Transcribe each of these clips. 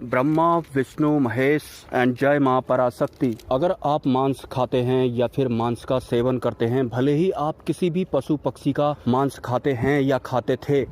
Brahma Vishnu Mahesh and जय मां पराशक्ति। अगर आप मांस खाते हैं या फिर मांस का सेवन करते हैं, भले ही आप किसी भी पशु पक्षी का मांस खाते हैं या खाते थे,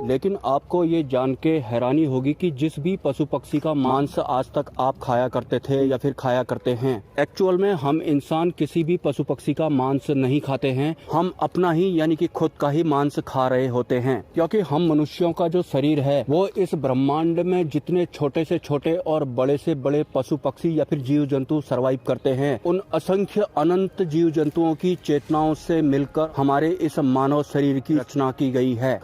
लेकिन आपको ये जान के हैरानी होगी कि जिस भी पशु पक्षी का मांस आज तक आप खाया करते थे या फिर खाया करते हैं, एक्चुअल में हम इंसान किसी भी पशु पक्षी का मांस नहीं खाते हैं। हम अपना ही यानी कि खुद का ही मांस खा रहे होते हैं, क्योंकि हम मनुष्यों का जो शरीर है वो इस ब्रह्मांड में जितने छोटे से छोटे और बड़े से बड़े पशु पक्षी या फिर जीव जंतु सर्वाइव करते हैं, उन असंख्य अनंत जीव जंतुओं की चेतनाओं से मिलकर हमारे इस मानव शरीर की रचना की गई है।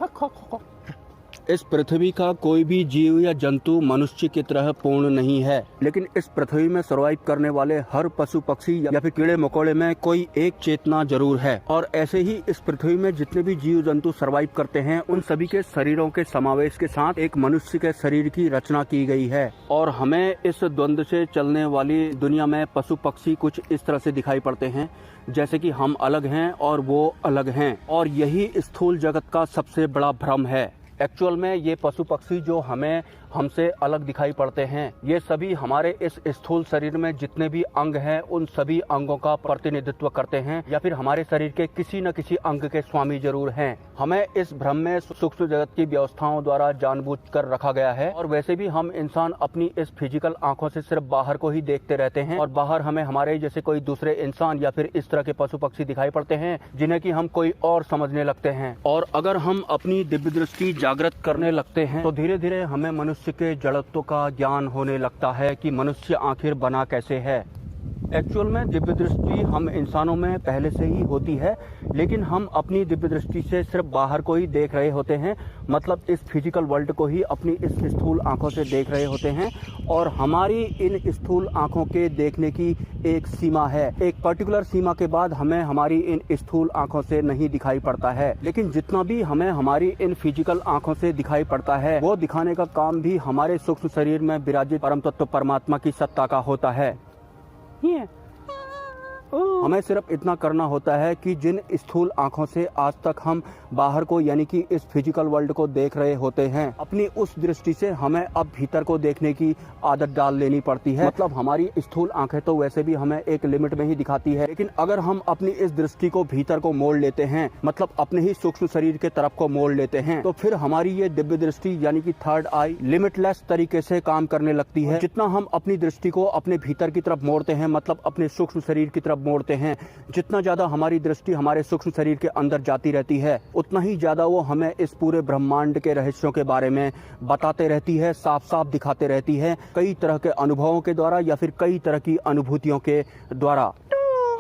इस पृथ्वी का कोई भी जीव या जंतु मनुष्य की तरह पूर्ण नहीं है, लेकिन इस पृथ्वी में सर्वाइव करने वाले हर पशु पक्षी या फिर कीड़े मकोड़े में कोई एक चेतना जरूर है। और ऐसे ही इस पृथ्वी में जितने भी जीव जंतु सर्वाइव करते हैं, उन सभी के शरीरों के समावेश के साथ एक मनुष्य के शरीर की रचना की गई है। और हमें इस द्वंद्व से चलने वाली दुनिया में पशु पक्षी कुछ इस तरह से दिखाई पड़ते हैं, जैसे कि हम अलग हैं और वो अलग हैं। और यही स्थूल जगत का सबसे बड़ा भ्रम है। एक्चुअल में ये पशु पक्षी जो हमें हमसे अलग दिखाई पड़ते हैं, ये सभी हमारे इस स्थूल शरीर में जितने भी अंग हैं, उन सभी अंगों का प्रतिनिधित्व करते हैं या फिर हमारे शरीर के किसी न किसी अंग के स्वामी जरूर हैं। हमें इस भ्रम में सूक्ष्म जगत की व्यवस्थाओं द्वारा जानबूझकर रखा गया है। और वैसे भी हम इंसान अपनी इस फिजिकल आंखों से सिर्फ बाहर को ही देखते रहते हैं, और बाहर हमें हमारे जैसे कोई दूसरे इंसान या फिर इस तरह के पशु पक्षी दिखाई पड़ते हैं, जिन्हें कि हम कोई और समझने लगते हैं। और अगर हम अपनी दिव्य दृष्टि जागृत करने लगते हैं, तो धीरे धीरे हमें मनुष्य के जड़त्व का ज्ञान होने लगता है कि मनुष्य आखिर बना कैसे है। एक्चुअल में दिव्य दृष्टि हम इंसानों में पहले से ही होती है, लेकिन हम अपनी दिव्य दृष्टि से सिर्फ बाहर को ही देख रहे होते हैं, मतलब इस फिजिकल वर्ल्ड को ही अपनी इस स्थूल आंखों से देख रहे होते हैं। और हमारी इन स्थूल आंखों के देखने की एक सीमा है, एक पर्टिकुलर सीमा के बाद हमें हमारी इन स्थूल आंखों से नहीं दिखाई पड़ता है। लेकिन जितना भी हमें हमारी इन फिजिकल आंखों से दिखाई पड़ता है, वो दिखाने का काम भी हमारे सूक्ष्म शरीर में विराजित परम तत्व परमात्मा की सत्ता का होता है। हमें सिर्फ इतना करना होता है कि जिन स्थूल आंखों से आज तक हम बाहर को यानी कि इस फिजिकल वर्ल्ड को देख रहे होते हैं, अपनी उस दृष्टि से हमें अब भीतर को देखने की आदत डाल लेनी पड़ती है। मतलब हमारी स्थूल आंखें तो वैसे भी हमें एक लिमिट में ही दिखाती है, लेकिन अगर हम अपनी इस दृष्टि को भीतर को मोड़ लेते हैं, मतलब अपने ही सूक्ष्म शरीर के तरफ को मोड़ लेते हैं, तो फिर हमारी ये दिव्य दृष्टि यानी कि थर्ड आई लिमिटलेस तरीके से काम करने लगती है। जितना हम अपनी दृष्टि को अपने भीतर की तरफ मोड़ते हैं, मतलब अपने सूक्ष्म शरीर की तरफ मोड़ते हैं, जितना ज्यादा हमारी दृष्टि हमारे सूक्ष्म शरीर के अंदर जाती रहती है, उतना ही ज्यादा वो हमें इस पूरे ब्रह्मांड के रहस्यों के बारे में बताते रहती है, साफ साफ दिखाते रहती है, कई तरह के अनुभवों के द्वारा या फिर कई तरह की अनुभूतियों के द्वारा।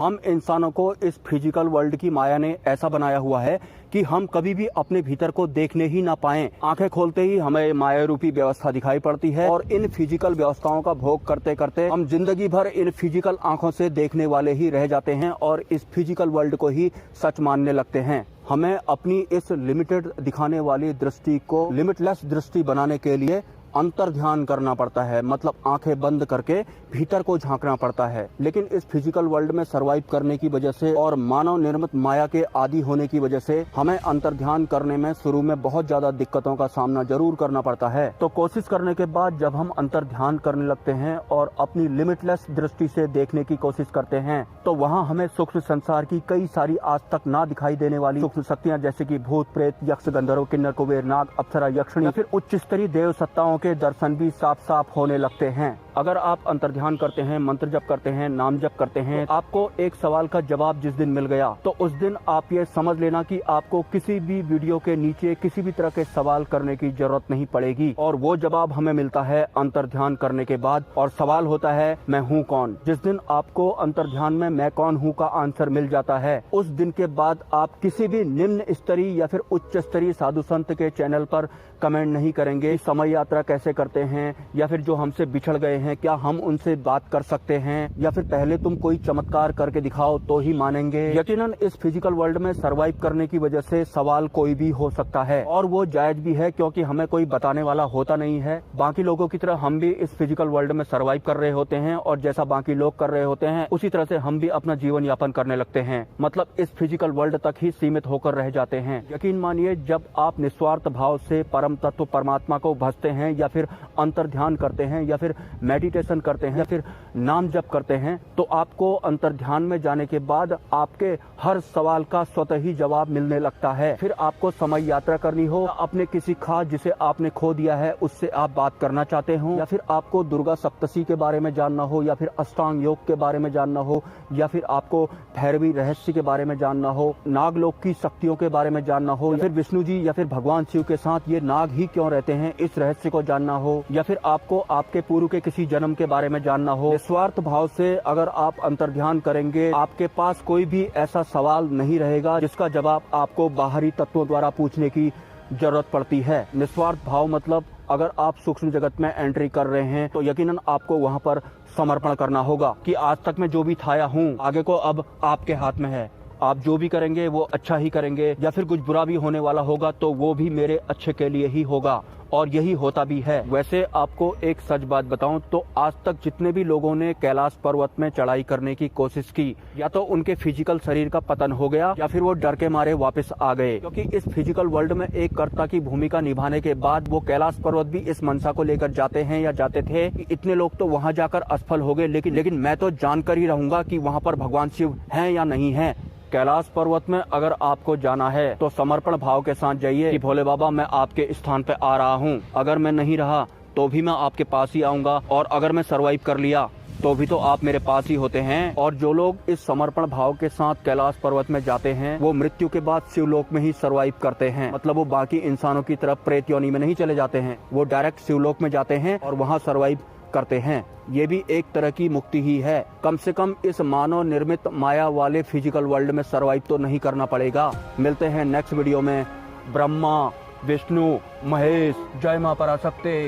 हम इंसानों को इस फिजिकल वर्ल्ड की माया ने ऐसा बनाया हुआ है कि हम कभी भी अपने भीतर को देखने ही ना पाएं। आंखें खोलते ही हमें माया रूपी व्यवस्था दिखाई पड़ती है, और इन फिजिकल व्यवस्थाओं का भोग करते करते हम जिंदगी भर इन फिजिकल आंखों से देखने वाले ही रह जाते हैं और इस फिजिकल वर्ल्ड को ही सच मानने लगते हैं। हमें अपनी इस लिमिटेड दिखाने वाली दृष्टि को लिमिटलेस दृष्टि बनाने के लिए अंतर ध्यान करना पड़ता है, मतलब आंखें बंद करके भीतर को झांकना पड़ता है। लेकिन इस फिजिकल वर्ल्ड में सरवाइव करने की वजह से और मानव निर्मित माया के आदि होने की वजह से हमें अंतर ध्यान करने में शुरू में बहुत ज्यादा दिक्कतों का सामना जरूर करना पड़ता है। तो कोशिश करने के बाद जब हम अंतर ध्यान करने लगते हैं और अपनी लिमिटलेस दृष्टि से देखने की कोशिश करते हैं, तो वहाँ हमें सूक्ष्म संसार की कई सारी आज तक ना दिखाई देने वाली सूक्ष्म शक्तियाँ, जैसे कि भूत प्रेत यक्ष गंधर्व किन्नर कुबेर नाग अप्सरा यक्षिणी या फिर उच्च स्तरीय देव सत्ताओं के दर्शन भी साफ साफ होने लगते हैं। अगर आप अंतर ध्यान करते हैं, मंत्र जप करते हैं, नाम जप करते हैं, तो आपको एक सवाल का जवाब जिस दिन मिल गया, तो उस दिन आप ये समझ लेना कि आपको किसी भी वीडियो के नीचे किसी भी तरह के सवाल करने की जरूरत नहीं पड़ेगी। और वो जवाब हमें मिलता है अंतर ध्यान करने के बाद, और सवाल होता है मैं हूँ कौन। जिस दिन आपको अंतर ध्यान में मैं कौन हूँ का आंसर मिल जाता है, उस दिन के बाद आप किसी भी निम्न स्तरीय या फिर उच्च स्तरीय साधु संत के चैनल पर कमेंट नहीं करेंगे समय यात्रा कैसे करते हैं, या फिर जो हमसे बिछड़ गए हैं क्या हम उनसे बात कर सकते हैं, या फिर पहले तुम कोई चमत्कार करके दिखाओ तो ही मानेंगे। यकीनन इस फिजिकल वर्ल्ड में सरवाइव करने की वजह से सवाल कोई भी हो सकता है, और वो जायज भी है, क्योंकि हमें कोई बताने वाला होता नहीं है। बाकी लोगों की तरह हम भी इस फिजिकल वर्ल्ड में सरवाइव कर रहे होते हैं, और जैसा बाकी लोग कर रहे होते हैं उसी तरह से हम भी अपना जीवन यापन करने लगते हैं, मतलब इस फिजिकल वर्ल्ड तक ही सीमित होकर रह जाते हैं। यकीन मानिए, जब आप निस्वार्थ भाव से परम तत्व परमात्मा को भजते हैं या फिर अंतर ध्यान करते हैं या फिर मेडिटेशन करते हैं या फिर नाम जप करते हैं, तो आपको अंतर ध्यान में जाने के बाद आपके हर सवाल का स्वतः ही जवाब मिलने लगता है। फिर आपको समय यात्रा करनी हो, अपने किसी खास जिसे आपने खो दिया है उससे आप बात करना चाहते हो, या फिर आपको दुर्गा सप्तशी के बारे में जानना हो, या फिर अष्टांग योग के बारे में जानना हो, या फिर आपको भैरवी रहस्य के बारे में जानना हो, नागलोक की शक्तियों के बारे में जानना हो, या फिर विष्णु जी या फिर भगवान शिव के साथ ये नाग ही क्यों रहते हैं इस रहस्य को जानना हो, या फिर आपको आपके पूर्व के किसी जन्म के बारे में जानना हो। निस्वार्थ भाव से अगर आप अंतर्ध्यान करेंगे, आपके पास कोई भी ऐसा सवाल नहीं रहेगा जिसका जवाब आपको बाहरी तत्वों द्वारा पूछने की जरूरत पड़ती है। निस्वार्थ भाव मतलब अगर आप सूक्ष्म जगत में एंट्री कर रहे हैं तो यकीनन आपको वहां पर समर्पण करना होगा कि आज तक मैं जो भी थाया हूँ, आगे को अब आपके हाथ में है। आप जो भी करेंगे वो अच्छा ही करेंगे, या फिर कुछ बुरा भी होने वाला होगा तो वो भी मेरे अच्छे के लिए ही होगा, और यही होता भी है। वैसे आपको एक सच बात बताऊं तो आज तक जितने भी लोगों ने कैलाश पर्वत में चढ़ाई करने की कोशिश की, या तो उनके फिजिकल शरीर का पतन हो गया या फिर वो डर के मारे वापस आ गए, क्योंकि इस फिजिकल वर्ल्ड में एक कर्ता की भूमिका निभाने के बाद वो कैलाश पर्वत भी इस मनसा को लेकर जाते हैं या जाते थे। इतने लोग तो वहां जाकर असफल हो गए, लेकिन मैं तो जानकर ही रहूंगा कि वहां पर भगवान शिव हैं या नहीं है। कैलाश पर्वत में अगर आपको जाना है तो समर्पण भाव के साथ जाइए कि भोले बाबा मैं आपके स्थान पे आ रहा हूँ, अगर मैं नहीं रहा तो भी मैं आपके पास ही आऊंगा, और अगर मैं सरवाइव कर लिया तो भी तो आप मेरे पास ही होते हैं। और जो लोग इस समर्पण भाव के साथ कैलाश पर्वत में जाते हैं वो मृत्यु के बाद शिवलोक में ही सरवाइव करते हैं। मतलब वो बाकी इंसानों की तरफ प्रेत योनि में नहीं चले जाते हैं, वो डायरेक्ट शिवलोक में जाते हैं और वहाँ सरवाइव करते हैं। ये भी एक तरह की मुक्ति ही है। कम से कम इस मानव निर्मित माया वाले फिजिकल वर्ल्ड में सरवाइव तो नहीं करना पड़ेगा। मिलते हैं नेक्स्ट वीडियो में। ब्रह्मा, विष्णु, महेश, जय मां पराशक्ति।